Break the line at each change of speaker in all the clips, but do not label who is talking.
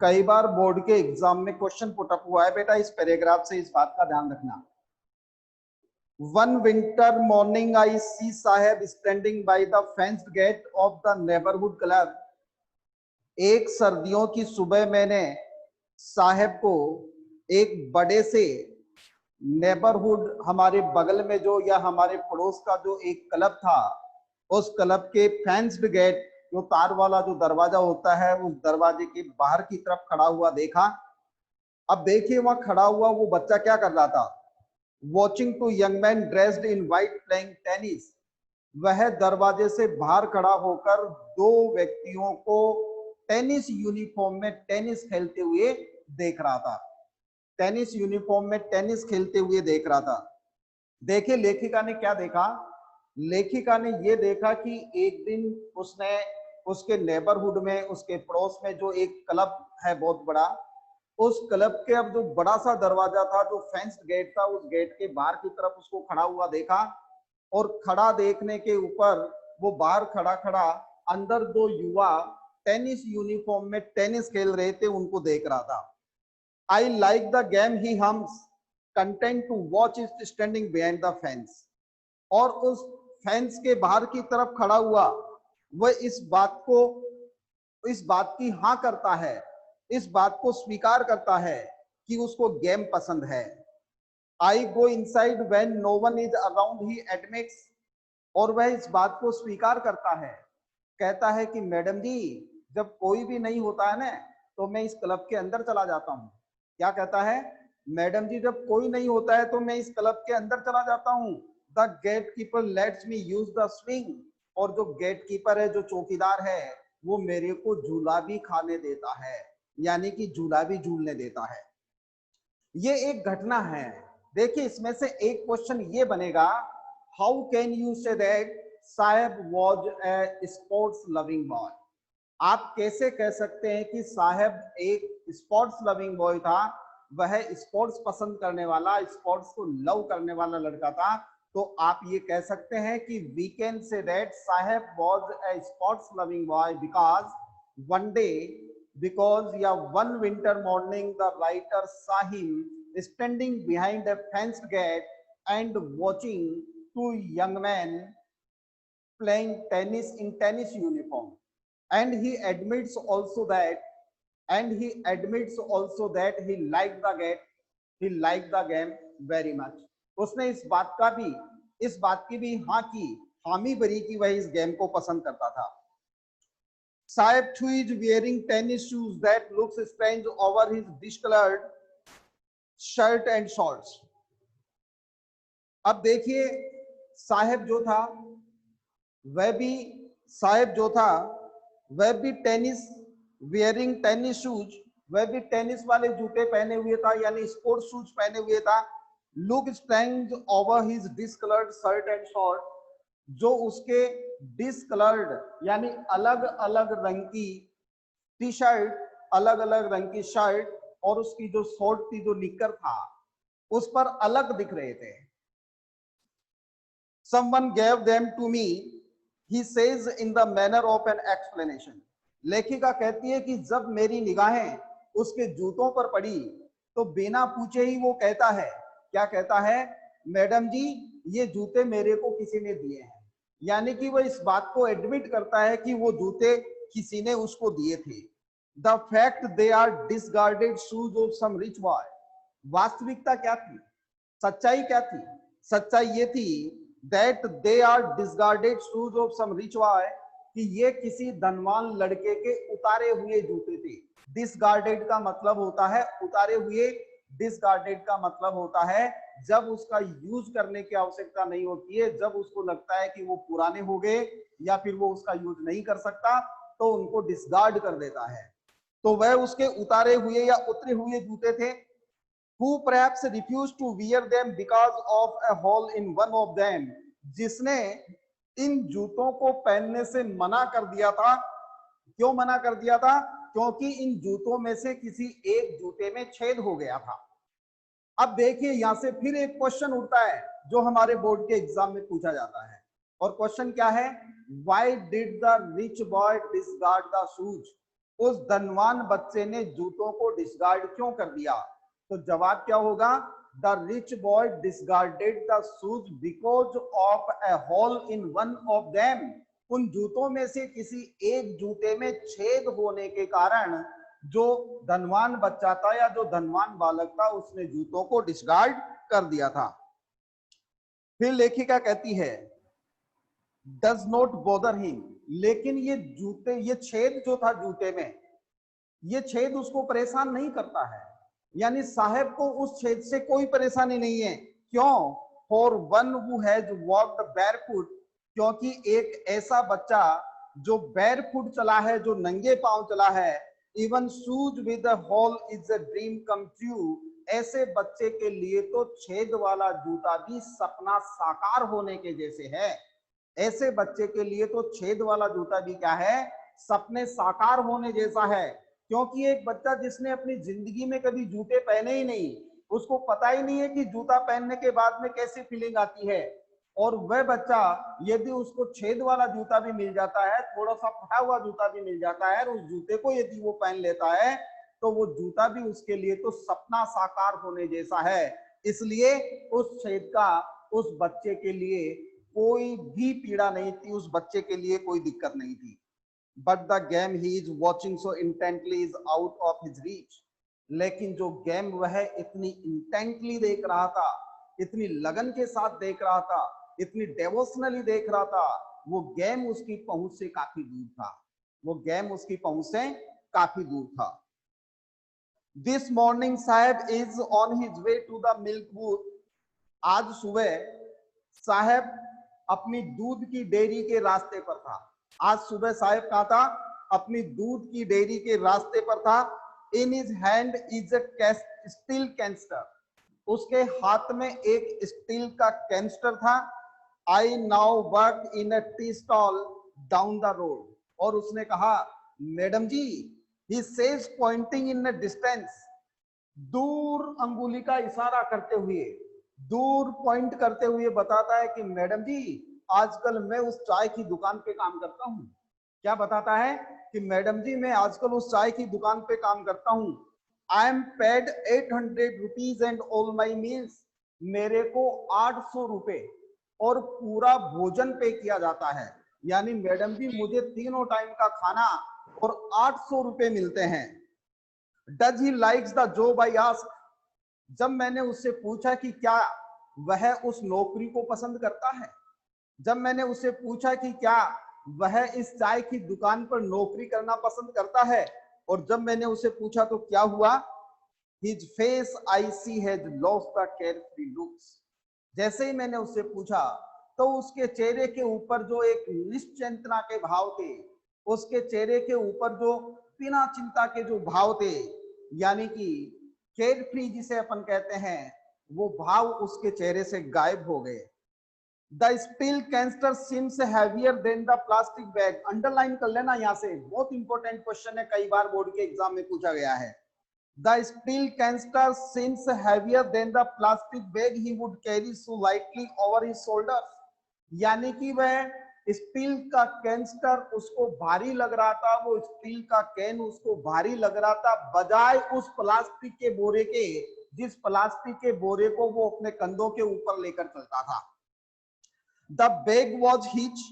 कई बार बोर्ड के एग्जाम में क्वेश्चन पुटअप हुआ है बेटा, इस पैराग्राफ से इस बात का ध्यान रखना। One winter morning I see Saheb standing by the fenced gate of the neighbourhood club. एक सर्दियों की सुबह मैंने साहेब को एक बड़े से नेबरहुड, हमारे बगल में जो या हमारे पड़ोस का जो एक क्लब था, उस क्लब के फेंस्ड गेट, जो तार वाला जो दरवाजा होता है, उस दरवाजे के बाहर की तरफ खड़ा हुआ देखा। अब देखिए वहां खड़ा हुआ वो बच्चा क्या कर रहा था। Watching two young man dressed in white playing tennis. वह दरवाजे से बाहर खड़ा होकर दो व्यक्तियों को टेनिस यूनिफॉर्म में टेनिस खेलते हुए देख रहा था। टेनिस यूनिफॉर्म में टेनिस खेलते हुए देख रहा था। देखिए लेखिका ने क्या देखा। लेखिका ने ये देखा कि एक दिन उसने उसके नेबरहुड में, उसके पड़ोस में जो एक क्लब है बहुत बड़ा, उस क्लब के अब जो बड़ा सा दरवाजा था, जो फेंस्ड गेट था, उस गेट के बाहर की तरफ उसको खड़ा हुआ देखा। और खड़ा देखने के ऊपर वो बाहर खड़ा खड़ा अंदर दो युवा टेनिस यूनिफॉर्म में टेनिस खेल रहे थे, उनको देख रहा था। I like the game he hums, content to watch is standing behind the fence. और उस फेंस के बाहर की तरफ खड़ा हुआ वह इस बात की हाँ करता है, इस बात को स्वीकार करता है कि उसको गेम पसंद है। I go inside when no one is around he admits. और वह इस बात को स्वीकार करता है, कहता है कि मैडम जी, जब कोई भी नहीं होता है ना, तो मैं इस क्लब के अंदर चला जाता हूँ। क्या कहता है? मैडम जी, जब कोई नहीं होता है तो मैं इस क्लब के अंदर चला जाता हूँ। The gatekeeper lets me use the swing. और जो गेट कीपर है, जो चौकीदार है, वो मेरे को झूला भी खाने देता है, यानी कि झूला भी झूलने देता है। ये एक घटना है। देखिए इसमें से एक क्वेश्चन ये बनेगा, how can you say that Saheb was a sports loving boy. आप कैसे कह सकते हैं कि साहेब एक स्पोर्ट्स लविंग बॉय था, वह स्पोर्ट्स पसंद करने वाला, स्पोर्ट्स को लव करने वाला लड़का था। तो आप ये कह सकते हैं कि we can say that Saheb was a sports loving boy because one day, because yeah, one winter morning the writer saw him standing behind a fenced gate and watching two young men playing tennis in tennis uniform. And he admits also that he liked the game, he liked the game very much. उसने इस बात की भी हाँ की, हामी भरी कि वह इस गेम को पसंद करता था। Saib too is wearing tennis shoes that looks strange over his discolored shirt and shorts. अब देखिए साहेब जो था वह भी टेनिस वेयरिंग टेनिस शूज, वह भी टेनिस वाले जूते पहने हुए था, यानी स्पोर्ट्स शूज पहने हुए था। Look strange over his discoloured shirt and short, जो उसके डिसकलर्ड यानी अलग अलग रंग की टी शर्ट, अलग अलग रंग की शर्ट और उसकी जो शॉर्ट थी, जो निक्कर था, उस पर अलग दिख रहे थे। Someone gave them to me, he says in the manner of an explanation. लेखिका कहती है कि जब मेरी निगाहें उसके जूतों पर पड़ी तो बिना पूछे ही वो कहता है, क्या कहता है? मैडम जी, ये जूते मेरे को किसी ने दिए हैं। यानी कि वो इस बात को एडमिट करता है कि वो जूते किसी ने उसको दिए थे। The fact they are discarded shoes of some rich boy. वास्तविकता क्या थी? सच्चाई क्या थी? सच्चाई ये थी that they are discarded shoes of some rich boy, कि ये किसी धनवान लड़के के उतारे हुए जूते थे। डिसगार्डेड का मतलब होता है उतारे हुए, डिसगार्डेड का मतलब होता है जब उसका यूज करने की आवश्यकता नहीं होती है, जब उसको लगता है कि वो पुराने हो गए या फिर वो उसका यूज नहीं कर सकता, तो उनको डिसगार्ड कर देता है। तो वह उसके उतारे हुए या उतरे हुए जूते थे। Who perhaps refused to wear them because of a hole in one of them, जिसने इन जूतों को पहनने से मना कर दिया था। क्यों मना कर दिया था? क्योंकि इन जूतों में से किसी एक जूते में छेद हो गया था। अब देखिए यहां से फिर एक क्वेश्चन उठता है जो हमारे बोर्ड के एग्जाम में पूछा जाता है, और क्वेश्चन क्या है? Why did the rich boy discard the shoes? उस धनवान बच्चे ने जूतों को डिस्कार्ड क्यों कर दिया? तो जवाब क्या होगा? The rich boy discarded the shoes because of a hole in one of them. उन जूतों में से किसी एक जूते में छेद होने के कारण जो धनवान बच्चा था या जो धनवान बालक था उसने जूतों को डिस्कार्ड कर दिया था। फिर लेखिका कहती है डज नॉट बॉदर हिम, लेकिन ये जूते, ये छेद जो था जूते में, ये छेद उसको परेशान नहीं करता है। यानी साहब को उस छेद से कोई परेशानी नहीं है। क्यों? For one who has walked barefoot, क्योंकि एक ऐसा बच्चा जो बैरफुट चला है, जो नंगे पांव चला है, even shoes with a hole is a dream come true, ऐसे बच्चे के लिए तो छेद वाला जूता भी सपना साकार होने के जैसे है। ऐसे बच्चे के लिए तो छेद वाला जूता भी क्या है? सपने साकार होने जैसा है। क्योंकि एक बच्चा जिसने अपनी जिंदगी में कभी जूते पहने ही नहीं, उसको पता ही नहीं है कि जूता पहनने के बाद में कैसी फीलिंग आती है। और वह बच्चा यदि उसको छेद वाला जूता भी मिल जाता है, थोड़ा सा फटा हुआ जूता भी मिल जाता है, और उस जूते को यदि वो पहन लेता है तो वो जूता भी उसके लिए तो सपना साकार होने जैसा है। इसलिए उस छेद का उस बच्चे के लिए कोई भी पीड़ा नहीं थी, उस बच्चे के लिए कोई दिक्कत नहीं थी। But the game he is watching so intently is out of his reach, लेकिन जो गेम वह इतनी इंटेंटली देख रहा था, इतनी लगन के साथ देख रहा था, इतनी डेवोशनली देख रहा था, वो गेम उसकी पहुंच से काफी दूर था। वो गेम उसकी पहुंच से काफी दूर था। This morning Saheb is on his way to the milk booth. आज सुबह साहब अपनी दूध की डेयरी के रास्ते पर था। आज सुबह साहब कहा था? अपनी दूध की डेयरी के रास्ते पर था। In his hand is a steel canister, उसके हाथ में एक स्टील का कैंस्टर था। I now work in a tea stall down the road, और उसने कहा madam ji, he says pointing in a distance, दूर अंगुली का इशारा करते हुए, दूर पॉइंट करते हुए बताता है कि मैडम जी, आजकल मैं उस चाय की दुकान पे काम करता हूँ। क्या बताता है? कि मैडम जी, मैं आजकल उस चाय की दुकान पे काम करता हूँ। I am paid 800 rupees and all my meals, मेरे को 800 रुपए और पूरा भोजन पे किया जाता है। यानी मैडम जी, मुझे तीनों टाइम का खाना और 800 रुपए मिलते हैं। Does he likes the job I ask, जब मैंने उससे पूछा कि क्या वह उस नौकरी को पसंद करता है, जब मैंने उससे पूछा कि क्या वह इस चाय की दुकान पर नौकरी करना पसंद करता है, और जब मैंने उससे पूछा तो क्या हुआ? His face I see had lost the carefree looks। जैसे ही मैंने उससे पूछा तो उसके चेहरे के ऊपर जो एक निश्चिंतना के भाव थे, उसके चेहरे के ऊपर जो बिना चिंता के जो भाव थे, यानी कि केयरफ्री जिसे अपन कहते हैं, वो भाव उसके चेहरे से गायब हो गए। The steel canister seems heavier than the plastic bag, underline कर लेना यहां से, बहुत इंपॉर्टेंट क्वेश्चन है, कई बार बोर्ड के एग्जाम में पूछा गया है। The steel canister seems heavier than the plastic bag he would carry so lightly over his shoulders। यानी कि वह स्टील का कैंस्टर उसको भारी लग रहा था, वो स्टील का कैन उसको भारी लग रहा था, बजाय उस प्लास्टिक के बोरे के, जिस प्लास्टिक के बोरे को वो अपने कंधों के ऊपर लेकर चलता था। द बैग वॉज हिच,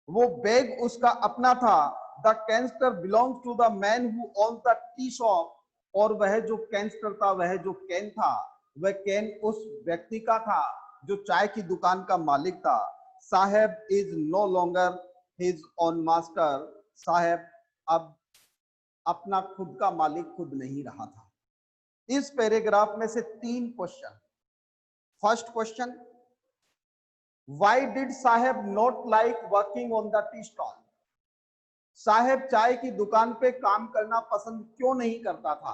वो बैग उसका अपना था। The canister belongs to the man who owns the tea shop, और वह जो कैंस्टर था, वह जो कैन था, वह कैन उस व्यक्ति का था जो चाय की दुकान का मालिक था। Saheb is no longer his own master, Saheb अब अपना खुद का मालिक खुद नहीं रहा था। इस पैराग्राफ में से 3 question. First question, why did Saheb not like working on the tea stall? Saheb चाय की दुकान पे काम करना पसंद क्यों नहीं करता था?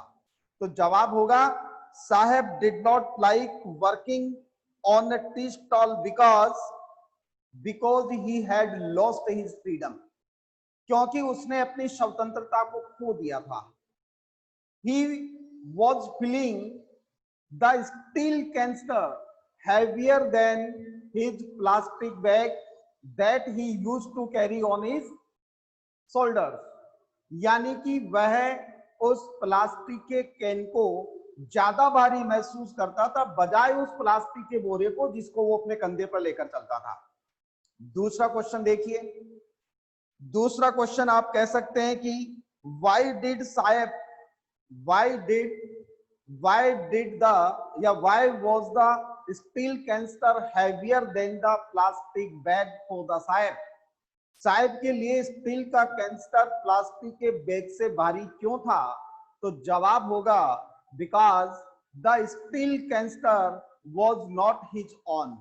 तो जवाब होगा Saheb did not like working on a tea stall because he had lost his freedom, क्योंकि उसने अपनी स्वतंत्रता को खो दिया था। He was feeling the steel canister heavier than his plastic bag that he used to carry on his shoulders, यानी कि वह उस प्लास्टिक के कैन को ज्यादा भारी महसूस करता था बजाय उस प्लास्टिक के बोरे को जिसको वो अपने कंधे पर लेकर चलता था। दूसरा क्वेश्चन देखिए, दूसरा क्वेश्चन आप कह सकते हैं कि why did Saheb, why did the या why was the steel canister heavier than the plastic bag for the Saheb. Saheb के लिए स्टील का कैंस्टर प्लास्टिक के बैग से भारी क्यों था? तो जवाब होगा because the steel canister was not his own,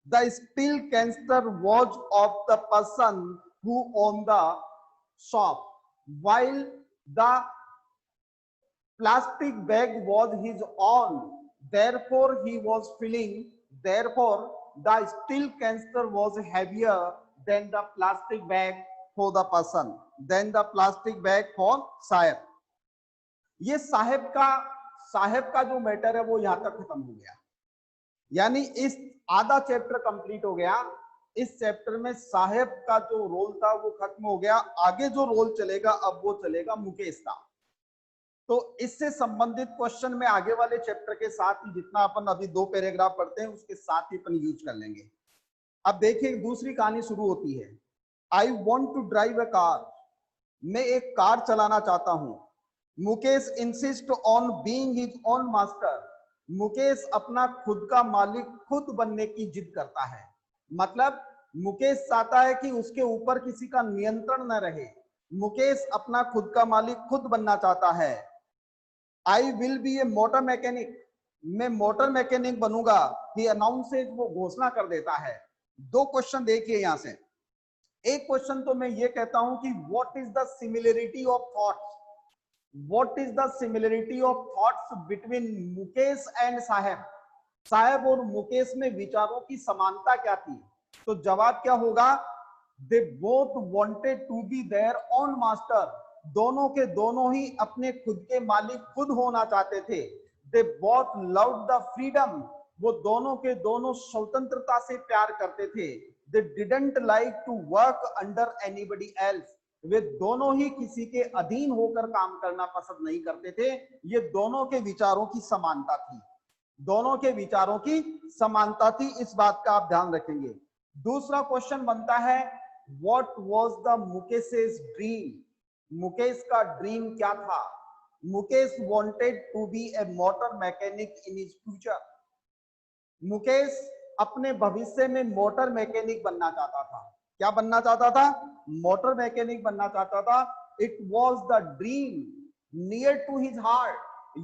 the steel canister was of the person who owned the shop, while the plastic bag was his own, therefore he was filling, therefore the steel canister was heavier than the plastic bag for the person, than the plastic bag for साहेब। ये साहेब का जो matter है वो यहां तक खत्म हो गया, यानी इस आधा चैप्टर कंप्लीट हो गया। इस चैप्टर में साहेब का जो रोल था वो खत्म हो गया। आगे जो रोल चलेगा अब वो चलेगा मुकेश का। तो इससे संबंधित क्वेश्चन में आगे वाले चैप्टर के साथ ही जितना अपन अभी 2 पैराग्राफ पढ़ते हैं उसके साथ ही अपन यूज कर लेंगे। अब देखिए दूसरी कहानी शुरू होती है। I want to drive a car, मैं एक कार चलाना चाहता हूं। Mukesh insist on being his own master, Mukesh अपना खुद का मालिक खुद बनने की जिद करता है। मतलब मुकेश चाहता है कि उसके ऊपर किसी का नियंत्रण न रहे, मुकेश अपना खुद का मालिक खुद बनना चाहता है। I will be a motor mechanic, मैं मोटर मैकेनिक बनूंगा, ही अनाउंसेस, वो घोषणा कर देता है। 2 क्वेश्चन देखिए यहां से। एक क्वेश्चन तो मैं ये कहता हूं कि what is the similarity of thoughts, what is the similarity of thoughts between Mukesh and Saheb, Saheb और मुकेश में विचारों की समानता क्या थी? तो जवाब क्या होगा? They both wanted to be their own master, दोनों के दोनों ही अपने खुद के मालिक खुद होना चाहते थे। They both loved the freedom, वो दोनों के दोनों स्वतंत्रता से प्यार करते थे। They didn't like to work under anybody else, वे दोनों ही किसी के अधीन होकर काम करना पसंद नहीं करते थे। ये दोनों के विचारों की समानता थी, दोनों के विचारों की समानता थी, इस बात का आप ध्यान रखेंगे। दूसरा क्वेश्चन बनता है what was the Mukesh's dream, Mukesh का ड्रीम क्या था? Mukesh wanted to be a motor mechanic in his future, Mukesh अपने भविष्य में मोटर मैकेनिक बनना चाहता था। क्या बनना चाहता था? मोटर मैकेनिक बनना चाहता था। It was the dream near to his heart,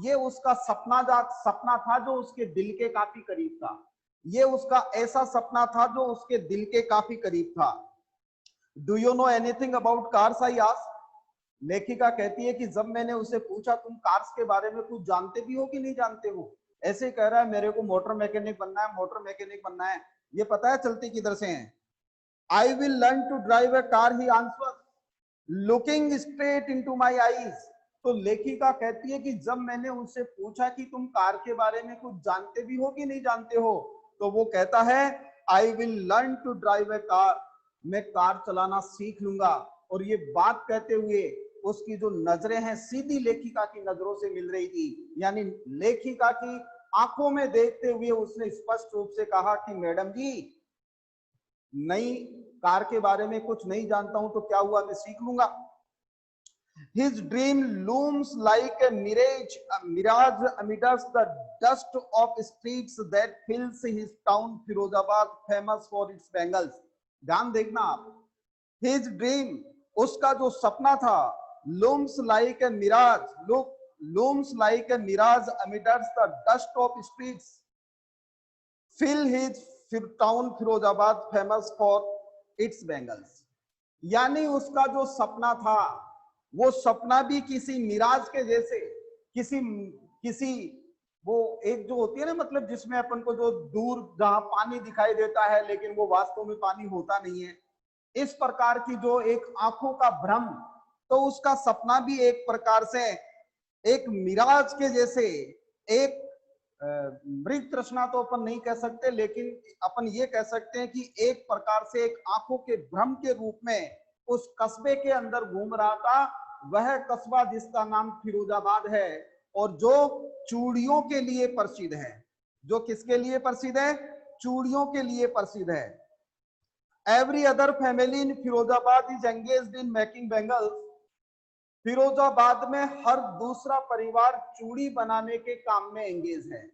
ये उसका सपना था जो उसके दिल के काफी करीब था। ये उसका ऐसा सपना था जो उसके दिल के काफी करीब था। Do you know anything about cars? I asked, लेखिका कहती है कि जब मैंने उसे पूछा तुम कार्स के बारे में कुछ जानते भी हो कि नहीं जानते हो, ऐसे कह रहा है मेरे को मोटर मैकेनिक बनना है, मोटर मैकेनिक बनना है। ये पता है चलती किधर से है? I will learn to drive a car, he answers looking straight into my eyes. तो लेखिका कहती है कि जब मैंने उनसे पूछा कि तुम कार के बारे में कुछ जानते भी हो कि नहीं जानते हो, तो वो कहता है I will learn to drive a car, मैं कार चलाना सीख लूंगा। और ये बात कहते हुए उसकी जो नजरें हैं सीधी लेखिका की नजरों से मिल रही थी, यानी लेखिका की आंखों में देखते हुए उसने स्पष्ट रूप से कहा कि मैडम जी, नई कार के बारे में कुछ नहीं जानता हूं तो क्या हुआ, मैं सीख लूंगा। His dream looms like a mirage amidst the dust of streets that fills his town Firozabad, famous for its bangles. ध्यान देखना आप, his dream, उसका जो सपना था, looms like a mirage, looms like a mirage amidst the dust of streets, fill his town Firozabad, famous for its bangles. यानी उसका जो सपना था वो सपना भी किसी मिराज के जैसे, किसी वो एक जो होती है ना, मतलब जिसमें अपन को जो दूर जहां पानी दिखाई देता है लेकिन वो वास्तव में पानी होता नहीं है, इस प्रकार की जो एक आंखों का भ्रम, तो उसका सपना भी एक प्रकार से एक मिराज के जैसे, एक मृग तृष्णा तो अपन नहीं कह सकते, लेकिन अपन ये कह सकते हैं कि एक प्रकार से एक आंखों के भ्रम के रूप में उस कस्बे के अंदर घूम रहा था। वह कस्बा जिसका नाम फिरोजाबाद है और जो चूड़ियों के लिए प्रसिद्ध है। जो किसके लिए प्रसिद्ध है? चूड़ियों के लिए प्रसिद्ध है। Every other family in Firozabad is engaged in making bangles. Firozabad में हर दूसरा परिवार चूड़ी बनाने के काम में एंगेज है।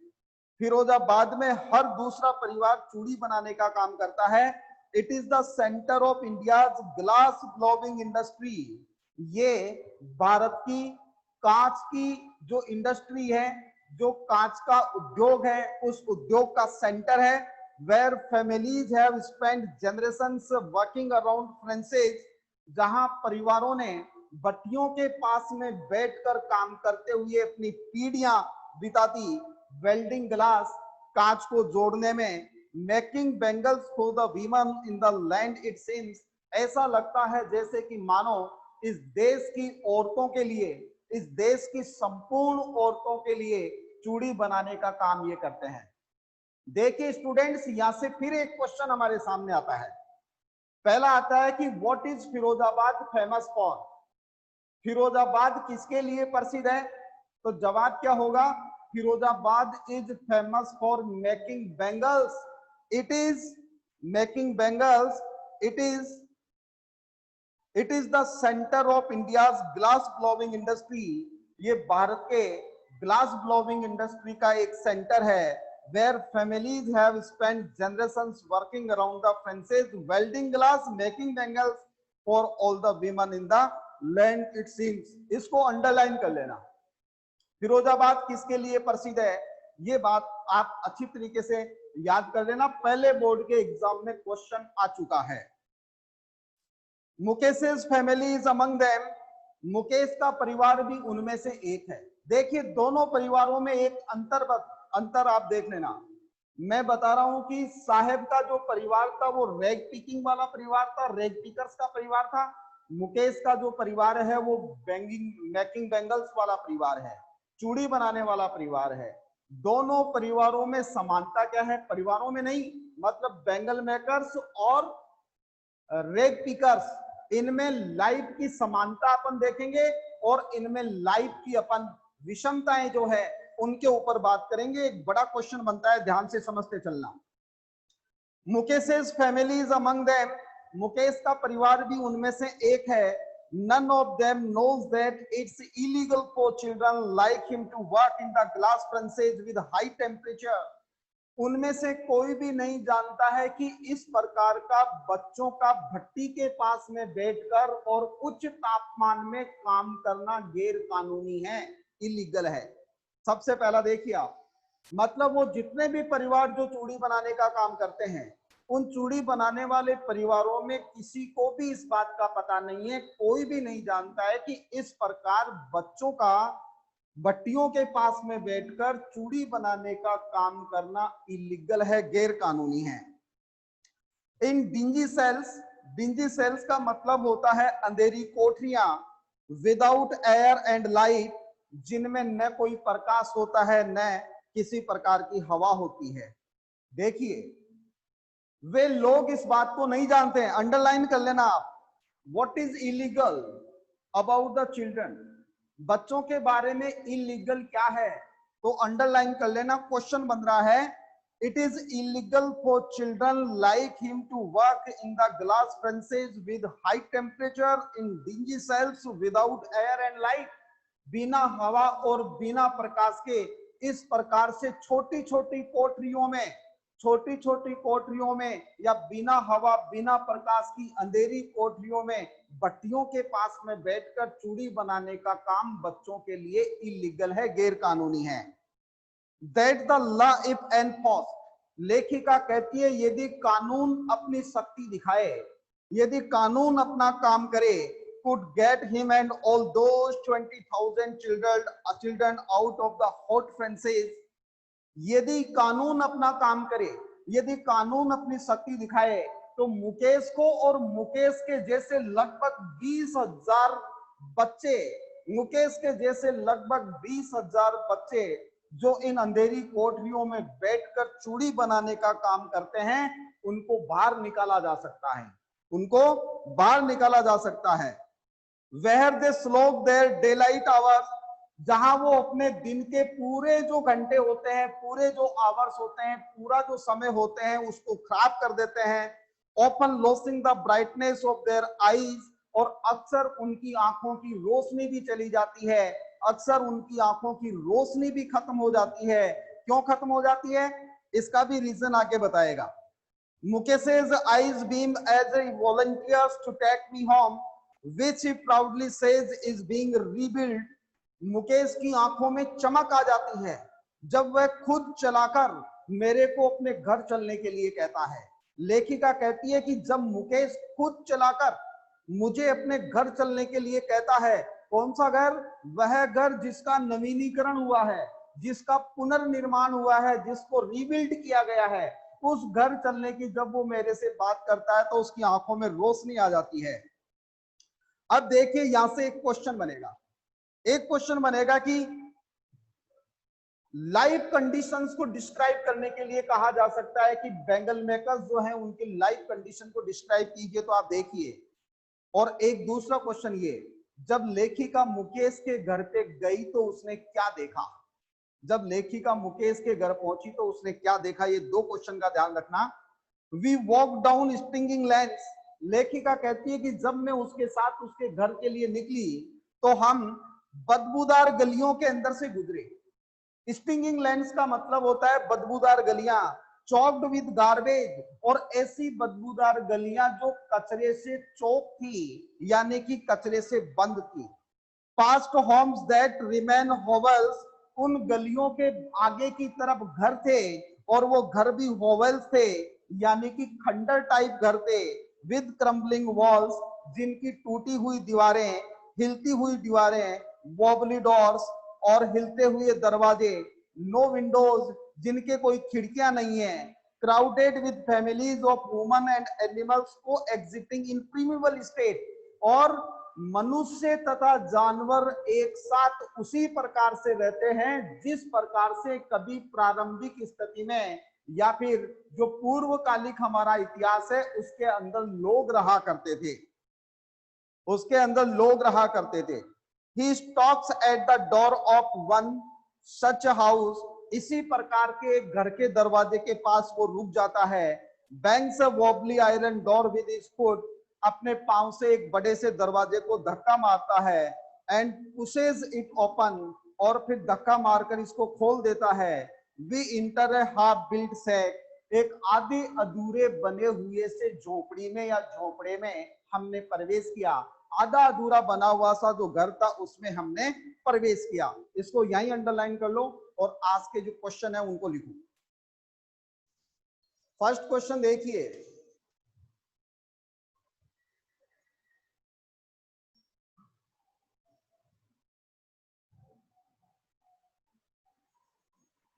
फिरोजाबाद में हर दूसरा परिवार चूड़ी बनाने का काम करता है। It is the centre of India's glass blowing industry. ये भारत की कांच की जो इंडस्ट्री है, जो कांच का उद्योग है, उस उद्योग का सेंटर है। Where families have spent generations working around furnaces, जहां परिवारों ने भट्टियों के पास में बैठकर काम करते हुए अपनी पीढ़ियां बिताती। वेल्डिंग ग्लास, कांच को जोड़ने में, making bangles for the women in the land it seems, ऐसा लगता है जैसे कि मानो इस देश की औरतों के लिए, इस देश की संपूर्ण औरतों के लिए चूड़ी बनाने का काम ये करते हैं। देखिए स्टूडेंट्स, यहां से फिर एक क्वेश्चन हमारे सामने आता है। पहला आता है कि what is Firozabad famous for? Firozabad किसके लिए प्रसिद्ध है? तो जवाब क्या होगा? Firozabad is famous for making bangles. It is making bangles. It is the centre of India's glass blowing industry. ये भारत के ग्लास ब्लोविंग इंडस्ट्री का एक सेंटर है। Where families have spent generations working around the furnaces welding glass making bangles for all the women in the land it seems. इसको underline कर लेना। फिरोजाबाद किसके लिए प्रसिद्ध है, ये बात आप अच्छी तरीके से याद कर लेना। पहले बोर्ड के एग्जाम में क्वेश्चन आ चुका है। Mukesh's family is among them. Mukesh का परिवार भी उनमें से एक है। देखिए दोनों परिवारों में एक अंतर आप देख लेना। मैं बता रहा हूं कि साहेब का जो परिवार था वो रैग पिकिंग वाला परिवार था, रैग पिकर्स का परिवार था। मुकेश का जो परिवार है वो मेकिंग बैंगल्स वाला परिवार है, चूड़ी बनाने वाला परिवार है। दोनों परिवारों में समानता क्या है? परिवारों में नहीं, मतलब बैंगल मेकर्स और रेग पिकर्स, इनमें लाइफ की समानता अपन देखेंगे और इनमें लाइफ की अपन विषमताएं जो है उनके ऊपर बात करेंगे। एक बड़ा क्वेश्चन बनता है, ध्यान से समझते चलना। Mukesh's family is among them. Mukesh का परिवार भी उनमें से एक है। None of them knows that it's illegal for children like him to work in the glass furnaces with high temperature. उनमें से कोई भी नहीं जानता है कि इस प्रकार का बच्चों का भट्टी के पास में बैठकर और उच्च तापमान में काम करना गैर कानूनी है, इलीगल है। सबसे पहला देखिए आप, मतलब वो जितने भी परिवार जो चूड़ी बनाने का काम करते हैं, उन चूड़ी बनाने वाले परिवारों में किसी को भी इस बात का पता नहीं है, कोई भी नहीं जानता है कि इस प्रकार बच्चों का भट्टियों के पास में बैठकर चूड़ी बनाने का काम करना इलीगल है, गैर कानूनी है। इन डिंजी सेल्स का मतलब होता है अंधेरी कोठरियां, विदाउट एयर एंड लाइट, जिनमें न कोई प्रकाश होता है न किसी प्रकार की हवा होती है। देखिए वे लोग इस बात को नहीं जानते हैं, अंडरलाइन कर लेना आप। What is illegal about the children, बच्चों के बारे में इलीगल क्या है, तो अंडरलाइन कर लेना। क्वेश्चन बन रहा है, it is illegal for children like him to work in the glass furnaces with high temperature in dingy cells without air and light. बिना हवा और बिना प्रकाश के इस प्रकार से छोटी छोटी कोठरियों में या बिना हवा बिना प्रकाश की अंधेरी कोठरियों में भट्टियों के पास में बैठकर चूड़ी बनाने का काम बच्चों के लिए इलीगल है, गैर कानूनी है। That the law if enforced, लेखिका कहती है यदि कानून अपनी शक्ति दिखाए, यदि कानून अपना काम करे, could get him and all those 20,000 children out of the hot furnaces। यदि कानून अपना काम करे, यदि कानून अपनी शक्ति दिखाए, तो मुकेश को और मुकेश के जैसे लगभग 20,000 बच्चे, मुकेश के जैसे लगभग 20,000 बच्चे जो इन अंधेरी कोठरियों में बैठकर चूड़ी बनाने का काम करते हैं, उनको बाहर निकाला जा सकता है, उनको बाहर निकाला जा सकता है। Where they slog their daylight hours, जहां वो अपने दिन के पूरे जो घंटे होते हैं, पूरे जो आवर्स होते हैं, पूरा जो समय होते हैं उसको खराब कर देते हैं। Often losing the brightness of their eyes, और अक्सर उनकी आंखों की रोशनी भी चली जाती है, अक्सर उनकी आंखों की रोशनी भी खत्म हो जाती है। क्यों खत्म हो जाती है, इसका भी रीजन आगे बताएगा। Mukesh's eyes beam as he volunteers to take me home, which he proudly says is being rebuilt. Mukesh की आंखों में चमक आ जाती है जब वह खुद चलाकर मेरे को अपने घर चलने के लिए कहता है। लेखिका कहती है कि जब मुकेश खुद चलाकर मुझे अपने घर चलने के लिए कहता है, कौन सा घर, वह घर जिसका नवीनीकरण हुआ है, जिसका पुनर्निर्माण हुआ है, जिसको रीबिल्ड किया गया है, उस घर चलने की जब वो मेरे से बात करता है तो उसकी आंखों में रोशनी आ जाती है। अब देखिए यहां से एक क्वेश्चन बनेगा, एक क्वेश्चन बनेगा कि लाइफ कंडीशंस को डिस्क्राइब करने के लिए कहा जा सकता है कि बेंगल मेकर्स जो हैं उनकी लाइफ कंडीशन को डिस्क्राइब कीजिए। तो आप देखिए, और एक दूसरा क्वेश्चन ये, जब लेखिका मुकेश के घर पे गई तो उसने क्या देखा, जब लेखिका मुकेश के घर पहुंची तो उसने क्या देखा, ये दो क्वेश्चन का ध्यान रखना। We walk down stinging lanes, लेखिका कहती है कि जब मैं उसके साथ उसके घर के लिए निकली तो हम बदबूदार गलियों के अंदर से गुजरे। स्टिंगिंग लेन्स का मतलब होता है बदबूदार गलियां, चौक्ड विद गार्बेज, और ऐसी बदबूदार गलियां जो कचरे से चौक थी, यानी कि कचरे से बंद थी। पास्ट होम्स दैट रिमेन होवल्स, उन गलियों के आगे की तरफ घर थे और वो घर भी होवल्स थे, यानी कि खंडर टाइप घर थे। विद क्रम्बलिंग वॉल्स, जिनकी टूटी हुई दीवारें, हिलती हुई दीवारें, वॉबली डोर्स, और हिलते हुए दरवाजे, नो विंडोज, जिनके कोई खिड़कियां नहीं है, crowded with families of woman and animals को एग्जिटिंग इन प्रीमिबल स्टेट, और मनुष्य तथा जानवर एक साथ उसी प्रकार से रहते हैं जिस प्रकार से कभी प्रारंभिक स्थिति में या फिर जो पूर्वकालिक हमारा इतिहास है उसके अंदर लोग रहा करते थे, उसके अंदर लोग रहा करते थे। He stops at the door of one such a house, इसी प्रकार के एक घर के दरवाजे के पास वो रुक जाता है। Bangs a wobbly iron door with his foot, अपने पांव से एक बड़े से दरवाजे को धक्का मारता है। And pushes it open, और फिर धक्का मारकर इसको खोल देता है। We enter a half built shack, एक आधे अधूरे बने हुए से झोपड़ी में या झोपड़े में हमने प्रवेश किया। आधा अधूरा बना हुआ सा जो घर था उसमें हमने प्रवेश किया। इसको यहीं अंडरलाइन कर लो और आज के जो क्वेश्चन है उनको लिखो। फर्स्ट क्वेश्चन देखिए,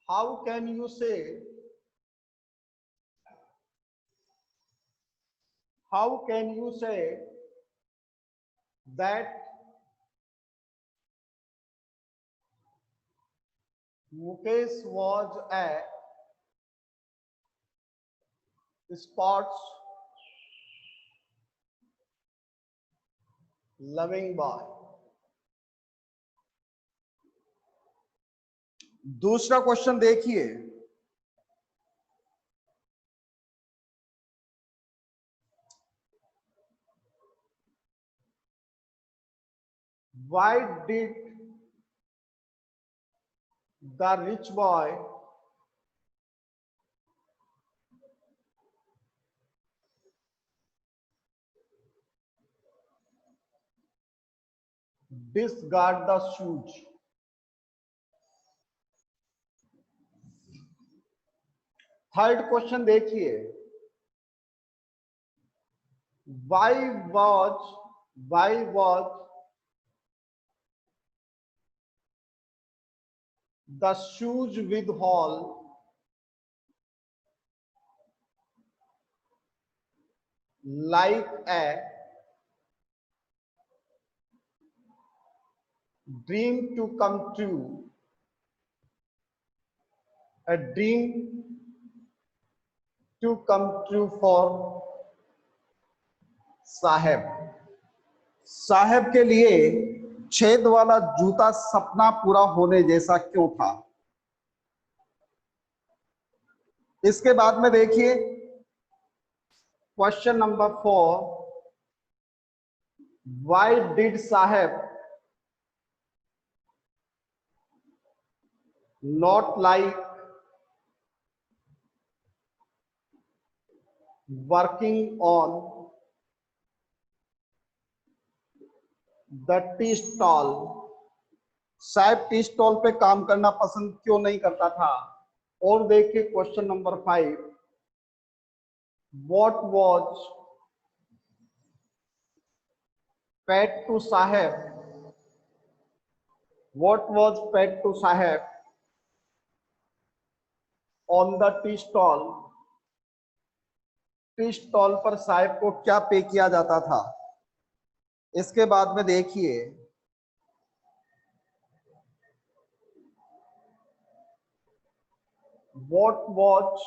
हाउ कैन यू से, हाउ कैन यू से that Mukesh was a sports loving boy? दूसरा क्वेश्चन देखिए, why did the rich boy discard the shoes? Third question देखिए, why was the shoes with hole like a dream to come true, a dream to come true for Sahib? साहब के लिए छेद वाला जूता सपना पूरा होने जैसा क्यों था? इसके बाद में देखिए question number 4, why did Saheb not like working on the tea stall? साहब टी स्टॉल पे काम करना पसंद क्यों नहीं करता था? और देखिए question number 5, what was paid to Saheb, what was paid to Saheb on the tea stall? Tea stall पर साहब को क्या पे किया जाता था? इसके बाद में देखिए what was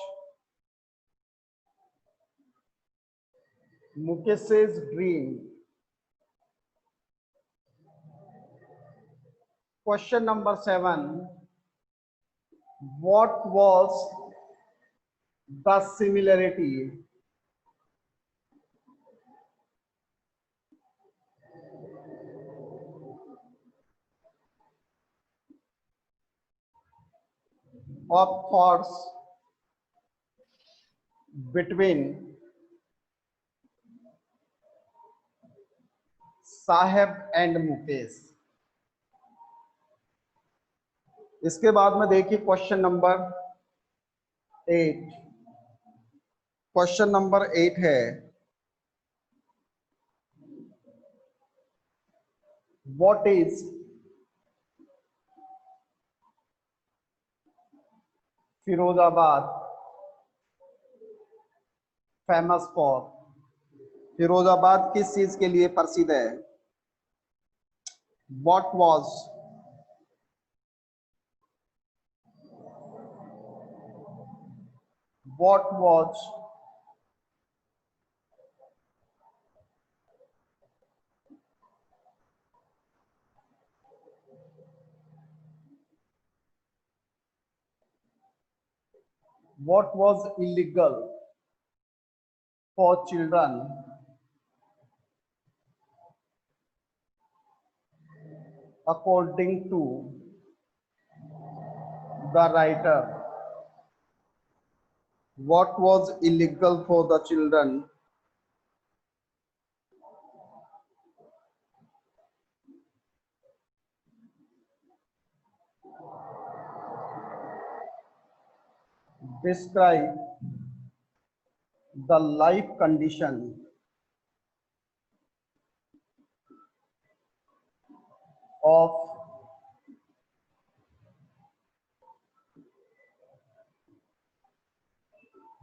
Mukesh's dream? Question number 7, what was the similarity of thoughts between Saheb and Mukesh? इसके बाद में देखिए क्वेश्चन नंबर 8, क्वेश्चन नंबर 8 है what is Firozabad famous for? Firozabad किस चीज के लिए प्रसिद्ध है? What was what was what was illegal for children according to the writer? What was illegal for the children describe the life condition of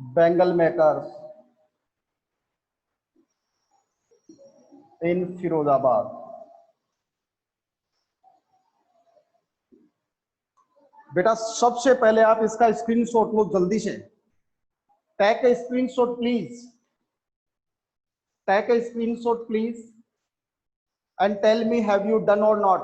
Bengal makers in Firozabad? बेटा सबसे पहले आप इसका स्क्रीनशॉट लो जल्दी से। Take a screenshot please, take a screenshot please and tell me have you done or not?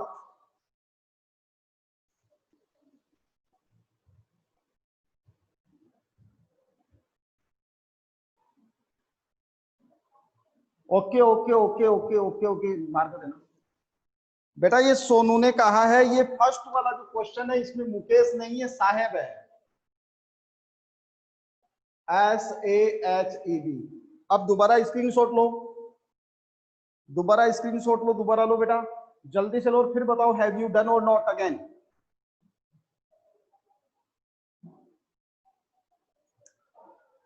Okay okay okay okay okay okay मार कर देना बेटा। ये सोनू ने कहा है ये फर्स्ट वाला जो क्वेश्चन है इसमें मुकेश नहीं है साहब है, SAHEB। अब दोबारा स्क्रीनशॉट लो, दोबारा स्क्रीनशॉट लो, दोबारा लो बेटा जल्दी से लो और फिर बताओ हैव यू डन और not again.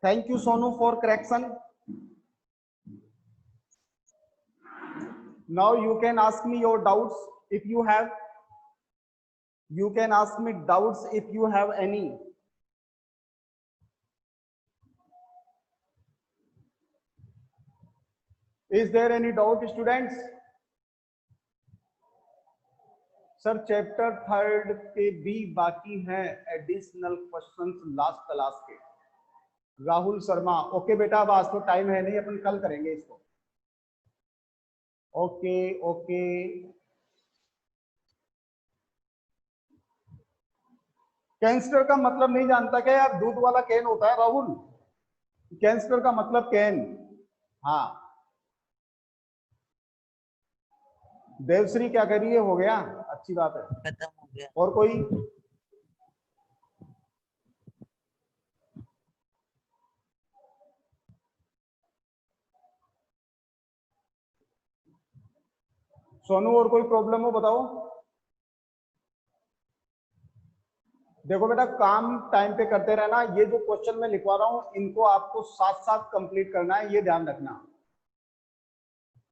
Thank you Sonu for correction. Now you can ask me your doubts if you have. You can ask me doubts if you have any. Is there any doubt students? Sir chapter 3 के भी बाकी हैं additional questions last class के। Rahul Sharma okay बेटा अब आज तो time है नहीं, अपन कल करेंगे इसको। Okay okay. कैंस्टर का मतलब नहीं जानता क्या यार? दूध वाला कैन होता है राहुल, कैंस्टर का मतलब कैन। हाँ, देवश्री क्या कर रही है? हो गया, अच्छी बात है।
खत्म हो गया।
और कोई? सोनू और कोई प्रॉब्लम हो बताओ। देखो बेटा, काम टाइम पे करते रहना। ये जो क्वेश्चन मैं लिखवा रहा हूं इनको आपको साथ साथ कंप्लीट करना है, ये ध्यान रखना।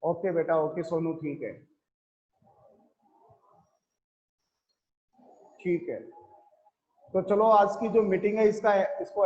ओके बेटा, ओके सोनू, ठीक है ठीक है। तो चलो आज की जो मीटिंग है इसको